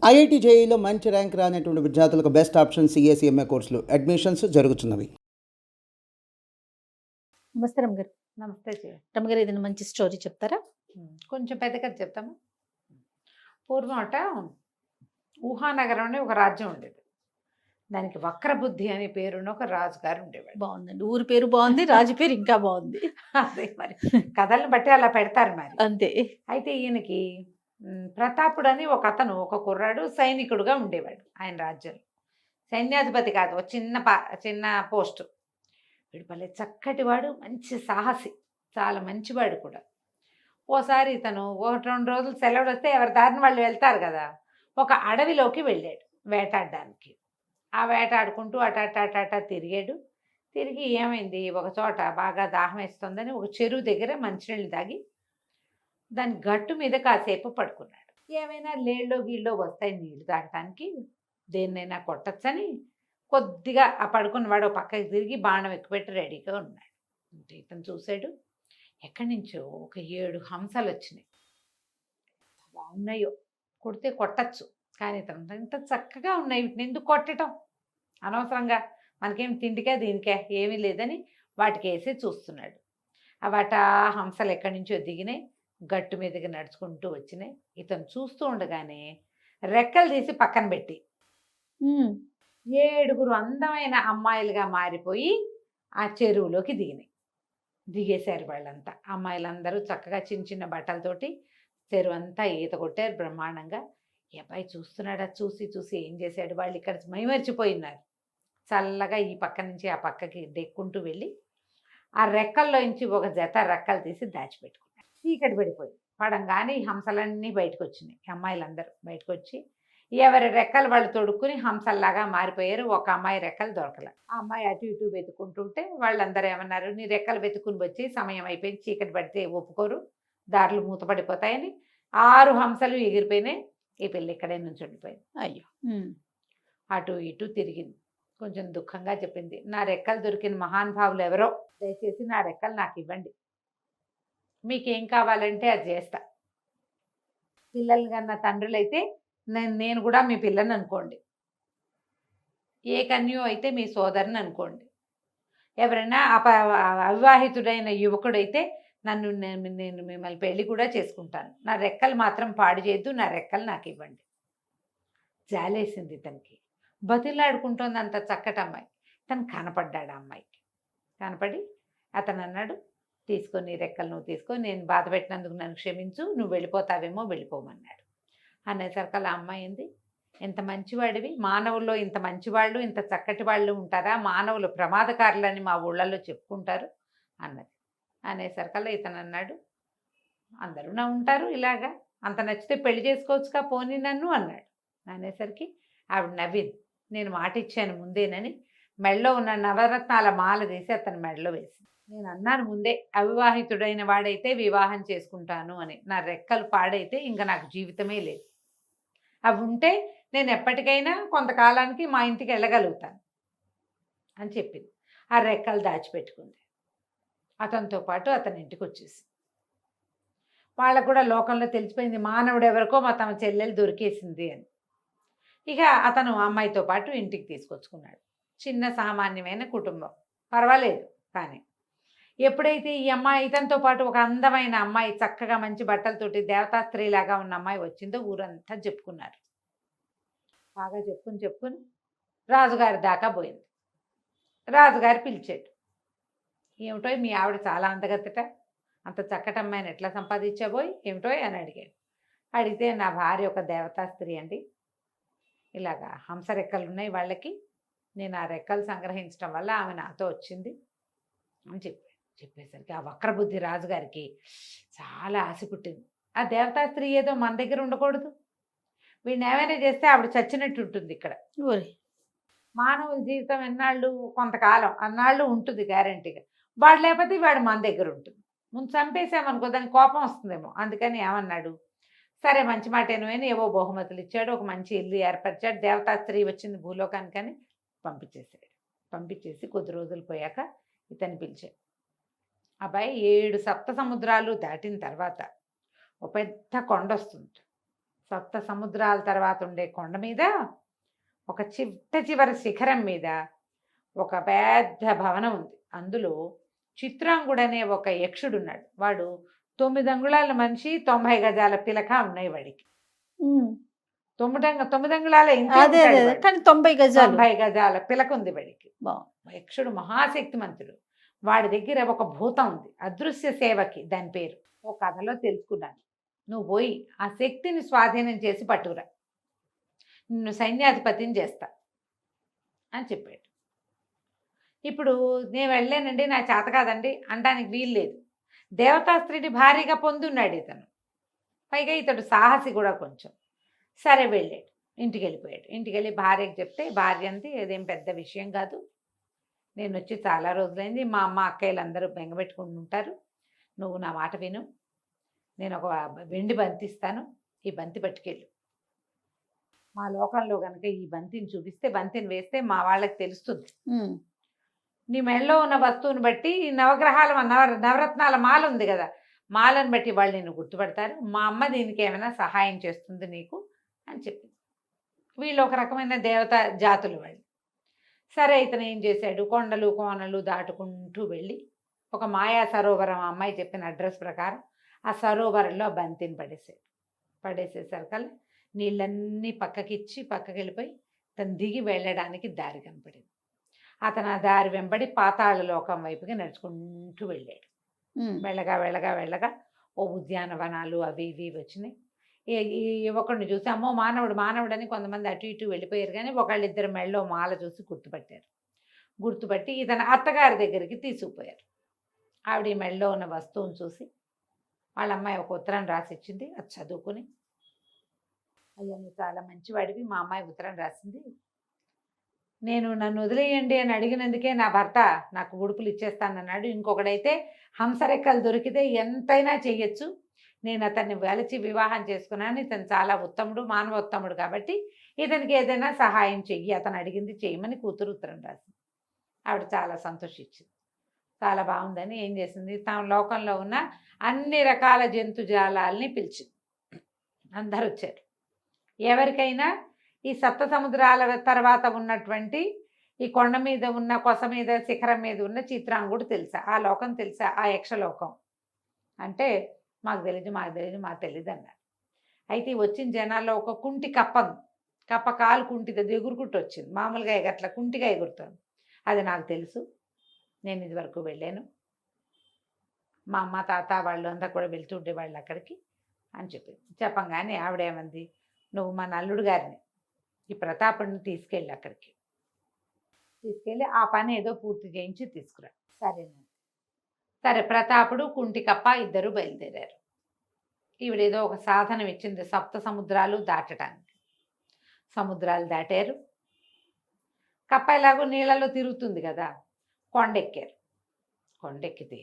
IIT జేఈలో మంచి rank రానటువంటి విద్యార్థులకు బెస్ట్ ఆప్షన్ సిఏ కోర్సులు అడ్మిషన్స్ జరుగుతున్నవి. నమస్తే రమ్మగారు. నమస్తే జయ. రమ్మగారు, ఏదైనా మంచి స్టోరీ చెప్తారా? కొంచెం పెద్ద కథ చెప్తాము. పూర్వం అట ఊహానగరం అనే ఒక రాజ్యం ఉండేది. దానికి వక్రబుద్ధి అనే పేరున్న ఒక రాజుగారు ఉండేవాడు. బాగుందండి, ఊరి పేరు బాగుంది, రాజు పేరు ఇంకా బాగుంది. అదే మరి కథలను బట్టి అలా పెడతారు మరి. అంతే. అయితే ఈయనకి ప్రతాపుడు అని ఒక అతను, ఒక కుర్రాడు సైనికుడుగా ఉండేవాడు ఆయన రాజ్యంలో. సైన్యాధిపతి కాదు, ఒక చిన్న పోస్టు. వీడు భలే చక్కటి వాడు, మంచి సాహసి, చాలా మంచివాడు కూడా. ఓసారి ఇతను 1-2 రోజులు సెలవులు వస్తే ఎవరి దారిని వాళ్ళు వెళ్తారు కదా, ఒక అడవిలోకి వెళ్ళాడు వేటాడడానికి. ఆ వేటాడుకుంటూ అటాట తిరిగాడు. తిరిగి ఏమైంది, ఒక చోట బాగా దాహం వేస్తుందని ఒక చెరువు దగ్గర మంచినీళ్ళు తాగి దాని గట్టు మీద కాసేపు పడుకున్నాడు. ఏమైనా లేళ్ళో గీళ్ళో వస్తాయి నీళ్లు తాగటానికి, దేన్నైనా కొట్టచ్చని కొద్దిగా ఆ పడుకున్నవాడు పక్కకి తిరిగి బాణం ఎక్కుపెట్టి రెడీగా ఉన్నాడు. అంటే ఇతను చూశాడు, ఎక్కడి నుంచో ఒక 7 హంసలు వచ్చినాయి. బాగున్నాయో, కొడితే కొట్టచ్చు, కానీ ఇతను ఇంత చక్కగా ఉన్నాయి, వీటిని ఎందుకు కొట్టడం, అనవసరంగా మనకేం తిండికే దీనికే ఏమీ లేదని వాటికి వేసి చూస్తున్నాడు. వాటి హంసలు ఎక్కడి నుంచో దిగినాయి, గట్టు మీదకి నడుచుకుంటూ వచ్చినాయి. ఇతను చూస్తూ ఉండగానే రెక్కలు తీసి పక్కన పెట్టి 7 అందమైన అమ్మాయిలుగా మారిపోయి ఆ చెరువులోకి దిగేశారు వాళ్ళంతా. అమ్మాయిలందరూ చక్కగా చిన్న చిన్న బట్టలతోటి చెరువు అంతా ఈత కొట్టారు బ్రహ్మాండంగా. ఈ అబ్బాయి చూస్తున్నాడు, చూసి చూసి ఏం చేశాడు, వాళ్ళు ఇక్కడ మైమర్చిపోయినారు. చల్లగా ఈ పక్క నుంచి ఆ పక్కకి దెక్కుంటూ వెళ్ళి ఆ రెక్కల్లో నుంచి ఒక జత రెక్కలు తీసి దాచిపెట్టుకున్నాడు. చీకటి పడిపోయి పడంగానే ఈ హంసలన్నీ బయటకు వచ్చినాయి. అమ్మాయిలందరూ బయటకు వచ్చి ఎవరి రెక్కలు వాళ్ళు తొడుక్కుని హంసల్లాగా మారిపోయారు. ఒక అమ్మాయి రెక్కలు దొరకలే. ఆ అమ్మాయి అటు ఇటు వెతుక్కుంటుంటే వాళ్ళందరూ ఏమన్నారు, నీ రెక్కలు వెతుక్కుని వచ్చి సమయం అయిపోయింది, చీకటి పడితే ఒప్పుకోరు, దారులు మూతపడిపోతాయని 6 హంసలు ఎగిరిపోయినాయి. ఈ పిల్ల ఇక్కడే నుంచి ఉండిపోయింది. అయ్యో. అటు ఇటు తిరిగింది, కొంచెం దుఃఖంగా చెప్పింది, నా రెక్కలు దొరికిన మహానుభావులు ఎవరో, దయచేసి నా రెక్కలు నాకు ఇవ్వండి, మీకేం కావాలంటే అది చేస్తా. పిల్లలు కన్నా తండ్రులైతే నేను కూడా మీ పిల్లని అనుకోండి, ఏ కన్యో అయితే మీ సోదరుని అనుకోండి, ఎవరైనా అవివాహితుడైన యువకుడైతే నేను మిమ్మల్ని పెళ్లి కూడా చేసుకుంటాను, నా రెక్కలు మాత్రం పాడు చేయొద్దు, నా రెక్కలు నాకు ఇవ్వండి. జాలేసింది ఇతనికి, బతిలాడుకుంటోంది అంత చక్కటి అమ్మాయి. తను కనపడ్డాడు ఆ అమ్మాయికి. కనపడి అతను అన్నాడు, తీసుకొని రెక్కలు నువ్వు తీసుకొని, నేను బాధ పెట్టినందుకు నన్ను క్షమించు, నువ్వు వెళ్ళిపోతావేమో వెళ్ళిపోమన్నాడు. అనేసరికల్లా అమ్మాయి ఏంది, ఎంత మంచివాడివి, మానవుల్లో ఇంత మంచివాళ్ళు ఇంత చక్కటి వాళ్ళు ఉంటారా, మానవులు ప్రమాదకారులని మా ఊళ్ళల్లో చెప్పుకుంటారు అన్నది. అనేసరికల్లా ఇతను అన్నాడు, అందరూ నా ఉంటారు ఇలాగా, అంత నచ్చితే పెళ్లి చేసుకోవచ్చుగా పోనీ నన్ను అన్నాడు. అనేసరికి ఆవిడ నవ్వింది, నేను మాట ఇచ్చాను ముందేనని మెడలో ఉన్న నవరత్నాల మాల తీసి అతని మెడలో వేసింది. నేను అన్నాను ముందే, అవివాహితుడైన వాడైతే వివాహం చేసుకుంటాను అని, నా రెక్కలు పాడైతే ఇంకా నాకు జీవితమే లేదు, అవి ఉంటే నేను ఎప్పటికైనా కొంతకాలానికి మా ఇంటికి వెళ్ళగలుగుతాను అని చెప్పింది. ఆ రెక్కలు దాచిపెట్టుకుంది. అతనితో పాటు అతని ఇంటికి వచ్చేసి వాళ్ళకు కూడా లోకంలో తెలిసిపోయింది, మానవుడు ఎవరికో మా తమ చెల్లెలు దొరికేసింది అని. ఇక అతను అమ్మాయితో పాటు ఇంటికి తీసుకొచ్చుకున్నాడు. చిన్న సామాన్యమైన కుటుంబం, పర్వాలేదు. కానీ ఎప్పుడైతే ఈ అమ్మాయి ఇతనితో పాటు ఒక అందమైన అమ్మాయి, చక్కగా మంచి బట్టలతోటి దేవతా స్త్రీలాగా ఉన్న అమ్మాయి వచ్చిందో ఊరంతా చెప్పుకున్నారు. బాగా చెప్పుకుని రాజుగారి దాకా పోయింది. రాజుగారు పిలిచాడు, ఏమిటో మీ ఆవిడ చాలా అందగత్తట, అంత చక్కటి అమ్మాయిని ఎట్లా సంపాదించాబోయ్ ఏమిటో అని అడిగాడు. అడిగితే నా భార్య ఒక దేవతా స్త్రీ అండి, ఇలాగా హంస రెక్కలు ఉన్నాయి వాళ్ళకి, నేను ఆ రెక్కలు సంగ్రహించడం వల్ల ఆమె నాతో వచ్చింది అని చెప్పేసరికి ఆ వక్రబుద్ధి రాజుగారికి చాలా ఆశ పుట్టింది. ఆ దేవతా స్త్రీ ఏదో మన దగ్గర ఉండకూడదు, వీడిని ఏమైనా చేస్తే ఆవిడ చచ్చినట్టు ఉంటుంది. ఇక్కడ మానవుల జీవితం ఎన్నాళ్ళు, కొంతకాలం అన్నాళ్ళు ఉంటుంది గ్యారంటీగా, వాడు లేకపోతే వాడు మన దగ్గర ఉంటుంది. ముందు చంపేసామనుకో దానికి కోపం వస్తుందేమో, అందుకని ఏమన్నాడు, సరే మంచి మాటేను అని ఏవో బహుమతులు ఇచ్చాడు, ఒక మంచి ఇల్లు ఏర్పరిచాడు, దేవతా స్త్రీ వచ్చింది భూలోకానికని పంపించేసాడు. పంపించేసి కొద్ది రోజులు పోయాక ఇతన్ని పిలిచాడు. అబ్బాయి 7 సప్త సముద్రాలు దాటిన తర్వాత ఒక పెద్ద కొండ వస్తుంది, సప్త సముద్రాల తర్వాత ఉండే కొండ మీద ఒక చివరి శిఖరం మీద ఒక పెద్ద భవనం ఉంది. అందులో చిత్రాంగుడు అనే ఒక యక్షుడు ఉన్నాడు. వాడు 9 అంగుళాల మనిషి, 90 గజాల పిలక ఉన్నాయి వాడికి. 9 అంగుళాల ఇంతే అదే ఉంటాడు అదే వాడు. కానీ 90 గజాలు 90 గజాల పిలక ఉంది వాడికి. బాగుంది. యక్షుడు మహాశక్తిమంతుడు. వాడి దగ్గర ఒక భూతం ఉంది, అదృశ్య సేవకి దాని పేరు. ఓ కథలో తెలుసుకున్నాను. నువ్వు పోయి ఆ శక్తిని స్వాధీనం చేసి పట్టుకురా, నిన్ను సైన్యాధిపతిని చేస్తా అని చెప్పాడు. ఇప్పుడు నేను వెళ్ళానండి, నా చేత కాదండి అనడానికి వీలు లేదు. దేవతాస్త్రీని భారీగా పొందున్నాడు ఇతను. పైగా ఇతడు సాహసి కూడా కొంచెం. సరే వెళ్ళాడు, ఇంటికి వెళ్ళిపోయాడు. ఇంటికి వెళ్ళి భార్యకి చెప్తే భార్య అంది, ఏదేం పెద్ద విషయం కాదు, నేను వచ్చి చాలా రోజులైంది, మా అమ్మ అక్కయ్యలు అందరూ బెంగపెట్టుకుని ఉంటారు, నువ్వు నా మాట విను, నేను ఒక వెండి బంతి ఇస్తాను, ఈ బంతి పట్టుకెళ్ళు, మా లోకంలో కనుక ఈ బంతిని చూపిస్తే, బంతిని వేస్తే మా వాళ్ళకి తెలుస్తుంది, నీ మెడలో ఉన్న వస్తువుని బట్టి నవగ్రహాల నవరత్నాల మాల ఉంది కదా, మాలను బట్టి వాళ్ళు నిన్ను గుర్తుపడతారు, మా అమ్మ దీనికి ఏమైనా సహాయం చేస్తుంది నీకు అని చెప్పింది. వీళ్ళు ఒక రకమైన దేవత జాతులు వాళ్ళు. సరే ఇతను ఏం చేశాడు, కొండలు కోనలు దాటుకుంటూ వెళ్ళి ఒక మాయా సరోవరం, అమ్మాయి చెప్పిన అడ్రస్ ప్రకారం ఆ సరోవరంలో బంతిని పడేసేసరికల్లా నీళ్ళన్నీ పక్కకిచ్చి పక్కకి వెళ్ళిపోయి తను దిగి వెళ్ళడానికి దారి కనపడింది. అతను ఆ దారి వెంబడి పాతాళ లోకం వైపుకి నడుచుకుంటూ వెళ్ళాడు. వెళ్ళగా వెళ్ళగా వెళ్ళగా ఓ ఉద్యానవనాలు అవి ఇవి వచ్చినాయి. ఈ యువకుడిని చూసి అమ్మో మానవుడు అని కొంతమంది అటు ఇటు వెళ్ళిపోయారు, కానీ ఒకళ్ళిద్దరు మెళ్ళో మాల చూసి గుర్తుపట్టి ఇతను అత్తగారి దగ్గరికి తీసుకుపోయారు. ఆవిడ ఈ మెళ్ళో ఉన్న వస్తువుని చూసి వాళ్ళ అమ్మాయి ఒక ఉత్తరం రాసిచ్చింది. అది చదువుకుని, అయ్యా నువ్వు చాలా మంచివాడివి, మా అమ్మాయి ఉత్తరం రాసింది, నేను నన్ను వదిలేయండి అని అడిగినందుకే నా భర్త నాకు ఉడుపులు ఇచ్చేస్తానన్నాడు, ఇంకొకడైతే హంసరెక్కలు దొరికితే ఎంతైనా చెయ్యొచ్చు, నేను అతన్ని వెలచి వివాహం చేసుకున్నాను, ఇతను చాలా ఉత్తముడు, మానవోత్తముడు, కాబట్టి ఇతనికి ఏదైనా సహాయం చెయ్యి, అతను అడిగింది చేయమని కూతురు ఉత్తరం రాసింది. ఆవిడ చాలా సంతోషించింది. చాలా బాగుందని ఏం చేసింది, తమ లోకంలో ఉన్న అన్ని రకాల జంతుజాలాల్ని పిలిచింది. అందరు వచ్చారు. ఎవరికైనా ఈ సప్త సముద్రాల తర్వాత ఉన్నటువంటి ఈ కొండ మీద ఉన్న, కొస మీద, శిఖరం మీద ఉన్న చిత్రాంగుడు తెలుసా, ఆ లోకం తెలుసా, ఆ యక్షలోకం అంటే మాకు తెలియదు అన్నారు. అయితే వచ్చిన జనాల్లో ఒక కుంటి కప్ప కాలు కుంటిది ఎగురుకుంటూ వచ్చింది. మామూలుగా ఎగట్ల కుంటిగా ఎగురుతుంది. అది నాకు తెలుసు, నేను ఇదివరకు వెళ్ళాను, మా అమ్మ తాత వాళ్ళు అంతా కూడా వెళ్తుండే వాళ్ళు అక్కడికి అని చెప్పింది. చెప్పంగానే ఆవిడేమంది, నువ్వు మా నల్లుడు గారిని, ఈ ప్రతాపుడిని తీసుకెళ్ళి అక్కడికి తీసుకెళ్ళి ఆ పని ఏదో పూర్తి చేయించి తీసుకురా. సరే ప్రతాపుడు కుంటికప్ప ఇద్దరు బయలుదేరారు. ఈవిడేదో ఒక సాధనం ఇచ్చింది సప్త సముద్రాలు దాటడానికి. సముద్రాలు దాటారు. కప్ప ఎలాగో నీళ్ళలో తిరుగుతుంది కదా, కొండెక్కారు. కొండెక్కితే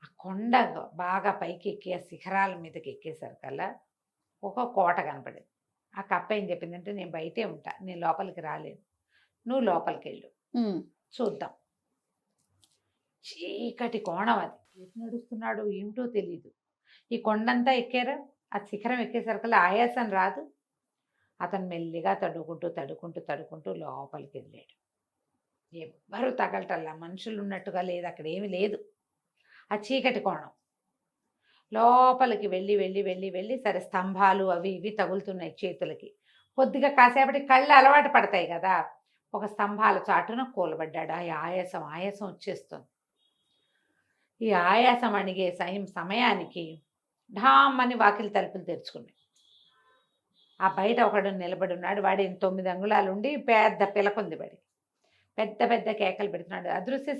ఆ కొండ బాగా పైకి ఎక్కి ఆ శిఖరాల మీదకి ఎక్కేసరికల్లా ఒక కోట కనపడింది. ఆ కప్ప ఏం చెప్పిందంటే, నేను బయటే ఉంటా, నేను లోపలికి రాలేను, నువ్వు లోపలికి వెళ్ళు, చూద్దాం. చీకటి కోణం, అది ఎటు నడుస్తున్నాడు ఏమిటో తెలీదు. ఈ కొండంతా ఎక్కారా, ఆ శిఖరం ఎక్కేసరికల్లా ఆయాసం రాదు. అతను మెల్లిగా తడుకుంటూ లోపలికి వెళ్ళాడు. ఎవ్వరూ తగలటల్లా, మనుషులు ఉన్నట్టుగా లేదు, అక్కడ ఏమీ లేదు. ఆ చీకటి కోణం లోపలికి వెళ్ళి సరే స్తంభాలు అవి ఇవి తగులుతున్నాయి చేతులకి. కొద్దిగా కాసేపటి కళ్ళు అలవాటు పడతాయి కదా, ఒక స్తంభాల చాటున కూలబడ్డాడు. ఆ ఆయాసం వచ్చేస్తుంది. ఈ ఆయాసం అణిగే సమయానికి ఢామ్మని వాకిలి తలుపులు తెరుచుకున్నాయి. ఆ బయట ఒకడు నిలబడి ఉన్నాడు. వాడి 9 అంగుళాలు ఉండి పెద్ద పిలకుంది. వాడికి పెద్ద కేకలు పెడుతున్నాడు, అదృశ్య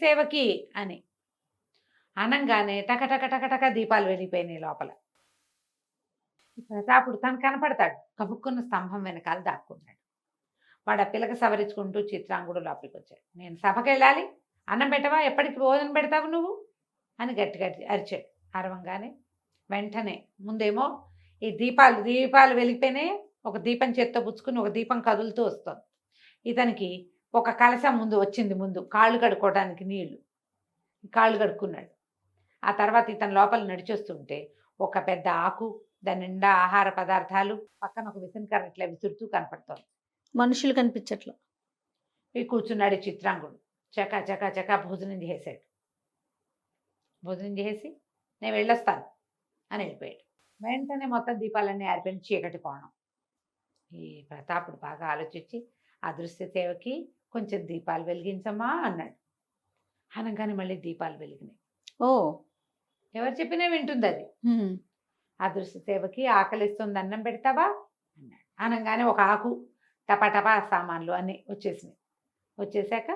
సేవకి అని. అనంగానే టకటక దీపాలు వెలిగిపోయినాయి లోపల. ప్రతాపుడు తను కనపడతాడు, కబుక్కున్న స్తంభం వెనకాల దాక్కున్నాడు. వాడు ఆ పిలక సవరించుకుంటూ చిత్రాంగుడు లోపలికి వచ్చాడు. నేను సభకి వెళ్ళాలి, అన్నం పెట్టవా, ఎప్పటికి భోజనం పెడతావు నువ్వు అని గట్టిగా అరిచాడు. అరవంగానే వెంటనే ముందేమో ఈ దీపాలు వెలిగిపోయినాయి. ఒక దీపం చేత్తో పుచ్చుకుని ఒక దీపం కదులుతూ వస్తుంది. ఇతనికి ఒక కలశం ముందు కాళ్ళు కడుక్కోవడానికి నీళ్లు, కాళ్ళు కడుక్కున్నాడు. ఆ తర్వాత ఇతను లోపల నడిచొస్తుంటే ఒక పెద్ద ఆకు, దాని నిండా ఆహార పదార్థాలు, పక్కన ఒక విసనకర్ర ఇట్లా విసురుతూ కనపడుతోంది. మనుషులు కనిపించట్లా. ఈ కూర్చున్నాడు ఈ చిత్రాంగుడు. చకా చకా చకా భోజనం చేసాడు. భోజనం చేసి నేను వెళ్ళొస్తాను అని వెళ్ళిపోయాడు. వెంటనే మొత్తం దీపాలన్నీ ఆరిపోయిన చీకటి కోణం. ఈ ప్రతాపుడు బాగా ఆలోచించి అదృశ్య సేవకి కొంచెం దీపాలు వెలిగించమ్మా అన్నాడు. అనగానే మళ్ళీ దీపాలు వెలిగినాయి. ఓ. ఎవరు చెప్పినా వింటుంది అది. ఉమ్. అదృశ్య సేవకి ఆకలిస్తుంది, అన్నం పెడతావా అన్నాడు. అనగానే ఒక ఆకు టపా సామాన్లు అన్నీ వచ్చేసినాయి. వచ్చేసాక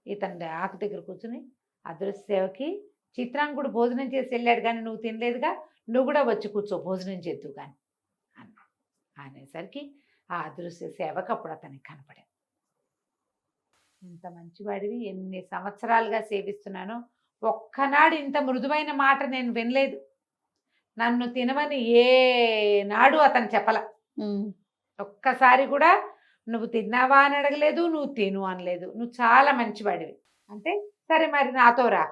ఇతను ఆకు దగ్గర కూర్చుని అదృశ్య సేవకి చిత్రాంగుడు భోజనం చేసి వెళ్ళాడు కానీ నువ్వు తినలేదుగా, నువ్వు కూడా వచ్చి కూర్చో భోజనం చేద్దు కానీ అన్నాడు. అనేసరికి ఆ అదృశ్య సేవకు అప్పుడు అతనికి కనపడాడు. ఇంత మంచివాడివి, ఎన్ని సంవత్సరాలుగా సేవిస్తున్నానో ఒక్కనాడు ఇంత మృదువైన మాట నేను వినలేదు. నన్ను తినమని ఏనాడు అతను చెప్పల. ఉమ్. ఒక్కసారి కూడా నువ్వు తిన్నావా అని అడగలేదు, నువ్వు తిను అనలేదు. నువ్వు చాలా మంచివాడివి అంటే సరే మరి నాతో రా,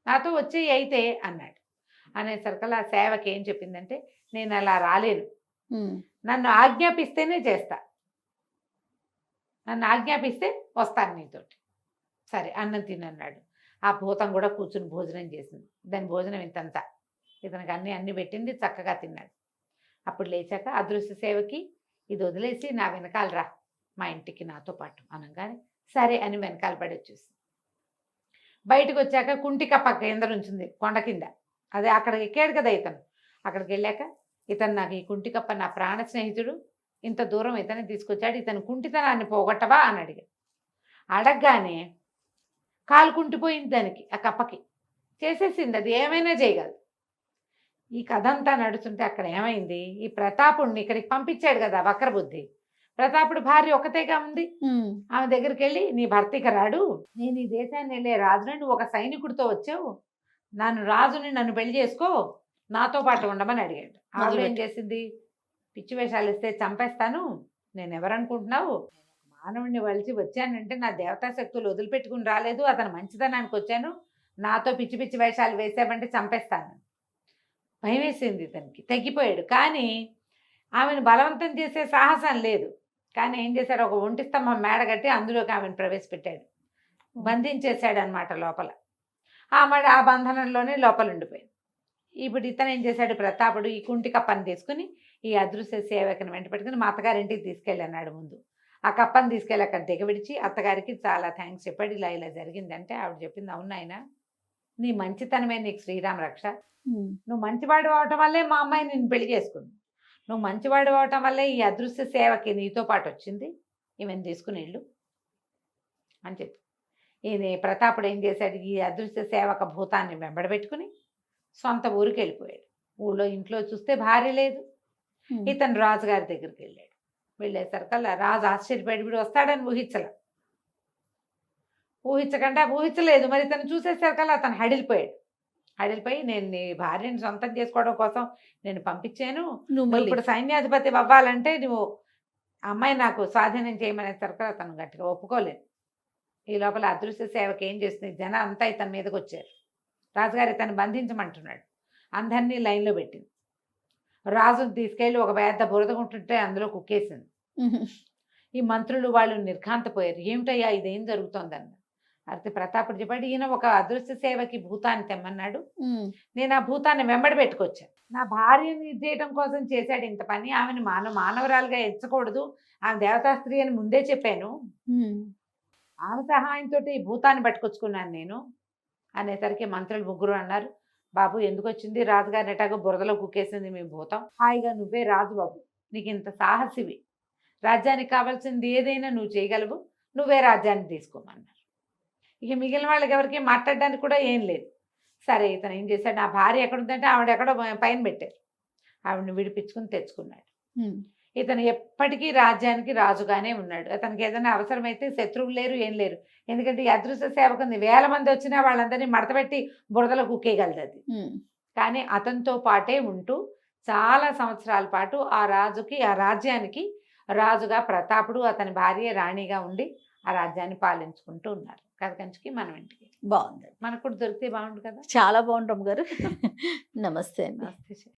నాతో వచ్చేయి అయితే అన్నాడు. అనేసరికల్లా ఆ సేవకి ఏం చెప్పిందంటే నేను అలా రాలేను, ఉమ్. నన్ను ఆజ్ఞాపిస్తేనే చేస్తా, నన్ను ఆజ్ఞాపిస్తే వస్తాను నీతోటి. సరే అన్నం తినన్నాడు. ఆ భూతం కూడా కూర్చుని భోజనం చేసింది. దాని భోజనం ఇంతంతా ఇతనికి అన్ని పెట్టింది, చక్కగా తిన్నాడు. అప్పుడు లేచాక అదృశ్య సేవకి ఇది వదిలేసి నా వెనకాల రా మా ఇంటికి నాతో పాటు అనగానే సరే అని వెనకాల పడి వచ్చేసి బయటకు వచ్చాక కుంటికప్ప కింద ఉంచింది కొండ కింద. అదే అక్కడికి ఎక్కాడు కదా ఇతను. అక్కడికి వెళ్ళాక ఇతను నాకు ఈ కుంటికప్ప నా ప్రాణ స్నేహితుడు, ఇంత దూరం ఇతన్ని తీసుకొచ్చాడు, ఇతను కుంటితనాన్ని పోగొట్టవా అని అడిగాడు. అడగగానే కాలు కుంటిపోయింది దానికి, ఆ కప్పకి చేసేసింది, అది ఏమైనా చేయగలదు. ఈ కథ అంతా నడుస్తుంటే అక్కడ ఏమైంది, ఈ ప్రతాపుడిని ఇక్కడికి పంపించాడు కదా వక్రబుద్ధి, ప్రతాపుడు భార్య ఒకతేగా ఉంది. ఉమ్. ఆమె దగ్గరికి వెళ్ళి నీ భర్తకి రాడు, నేను ఈ దేశాన్ని వెళ్ళే రాజుని, నువ్వు ఒక సైనికుడితో వచ్చావు, నన్ను పెళ్లి చేసుకో, నాతో పాటు ఉండమని అడిగాడు. ఆవిడ ఏం చేసింది, పిచ్చి వేషాలు ఇస్తే చంపేస్తాను, నేను ఎవరనుకుంటున్నావు, మానవుడిని వలిచి వచ్చానంటే నా దేవతా శక్తులు వదిలిపెట్టుకుని రాలేదు, అతను మంచితనానికి వచ్చాను, నాతో పిచ్చి పిచ్చి వేషాలు వేసామంటే చంపేస్తాను. భయం వేసింది ఇతనికి, తగ్గిపోయాడు. కానీ ఆమెను బలవంతం చేసే సాహసం లేదు. కానీ ఏం చేశాడు, ఒక ఒంటి స్తంభం మేడ కట్టి అందులోకి ఆమెను ప్రవేశపెట్టాడు, బంధించేశాడు అనమాట లోపల. ఆ బంధనంలోనే లోపల ఉండిపోయింది. ఇప్పుడు ఇతను ఏం చేశాడు, ప్రతాపుడు ఈ కుంటి కప్పని తీసుకుని ఈ అదృశ్య సేవకుని వెంట పెట్టుకుని మా అత్తగారింటికి తీసుకెళ్ళన్నాడు. ముందు ఆ కప్పని తీసుకెళ్ళి అక్కడ దిగబిడిచి అత్తగారికి చాలా థ్యాంక్స్ చెప్పాడు. ఇలా ఇలా జరిగిందంటే ఆవిడ చెప్పింది, అవునాయన నీ మంచితనమే నీకు శ్రీరామ రక్ష, నువ్వు మంచివాడు అవటం వల్లే మా అమ్మాయి నిన్ను పెళ్లి చేసుకుంది, నువ్వు మంచివాడు అవటం వల్లే ఈ అదృశ్య సేవకి నీతో పాటు వచ్చింది, ఈమెను తీసుకుని వెళ్ళు అని చెప్పి ఈయన ప్రతాపుడు ఏం చేశాడు, ఈ అదృశ్య సేవక భూతాన్ని వెంబడబెట్టుకుని సొంత ఊరికి వెళ్ళిపోయాడు. ఇంట్లో చూస్తే భార్య లేదు. ఇతను రాజుగారి దగ్గరికి వెళ్ళాడు. వెళ్ళేసరికల్లా రాజు ఆశ్చర్యపడి వీడు వస్తాడని ఊహించలేదు. మరి ఇతను చూసేసరికల్లా అతను హడిలిపోయి నేను నీ భార్యని సొంతం చేసుకోవడం కోసం నేను పంపించాను, నువ్వు ఇప్పుడు సైన్యాధిపతి అవ్వాలంటే నువ్వు అమ్మాయి నాకు స్వాధీనం చేయమనేసరికి అతను గట్టిగా ఒప్పుకోలేదు. ఈ లోపల అదృశ్య సేవకి ఏం చేస్తుంది, జనం అంతా ఇతని మీదకి వచ్చారు. రాజుగారు ఇతను బంధించమంటున్నాడు. అందరినీ లైన్లో పెట్టింది. రాజును తీసుకెళ్ళి ఒక పెద్ద బురదగుంటుంటే అందులో కుక్కేసింది. ఈ మంత్రులు వాళ్ళు నిర్ఘాంతపోయారు, ఏమిటయ్యా ఇదేం జరుగుతోందన్న. అయితే ప్రతాపుడు చెప్పాడు, ఈయన ఒక అదృశ్య సేవకి భూతాన్ని తెమ్మన్నాడు, నేను ఆ భూతాన్ని వెంబడి పెట్టుకొచ్చాను, నా భార్యని ఇది చేయడం కోసం చేశాడు ఇంత పని, ఆమెను మానవరాలుగా ఎంచకూడదు, ఆమె దేవతా స్త్రీ అని ముందే చెప్పాను, ఆమె సహాయంతో ఈ భూతాన్ని పట్టుకొచ్చుకున్నాను నేను అనేసరికి మంత్రులు ముగ్గురు అన్నారు, బాబు ఎందుకు వచ్చింది, రాజుగారిని ఎటాగో బురదలో కుక్కేసింది మీ భూతం, హాయిగా నువ్వే రాజు బాబు, నీకు ఇంత సాహసివి, రాజ్యానికి కావాల్సింది ఏదైనా నువ్వు చేయగలవు, నువ్వే రాజ్యాన్ని తీసుకోమన్నారు. ఇక మిగిలిన వాళ్ళకి ఎవరికి మాట్లాడడానికి కూడా ఏం లేదు. సరే ఇతను ఏం చేశాడు, నా భార్య ఎక్కడుందంటే ఆవిడ ఎక్కడో పైన పెట్టారు, ఆవిడని విడిపించుకుని తెచ్చుకున్నాడు. ఇతను ఎప్పటికీ రాజ్యానికి రాజుగానే ఉన్నాడు. అతనికి ఏదైనా అవసరమైతే శత్రువులు లేరు, ఏం లేరు. ఎందుకంటే ఈ అదృశ్య సేవకుంది 1000 మంది వచ్చినా వాళ్ళందరినీ మడతపెట్టి బురదలో కుక్కేయగలదు అది. కానీ అతనితో పాటే ఉంటూ చాలా సంవత్సరాల పాటు ఆ రాజ్యానికి రాజుగా ప్రతాపుడు, అతని భార్య రాణిగా ఉండి ఆ రాజ్యాన్ని పాలించుకుంటూ ఉన్నారు. కథ కంచికి మనం ఇంటికి. బాగుంది. మనకు కూడా దొరికితే బాగుండు కదా. చాలా బాగుంటాం గారు. నమస్తే అండి. నమస్తే.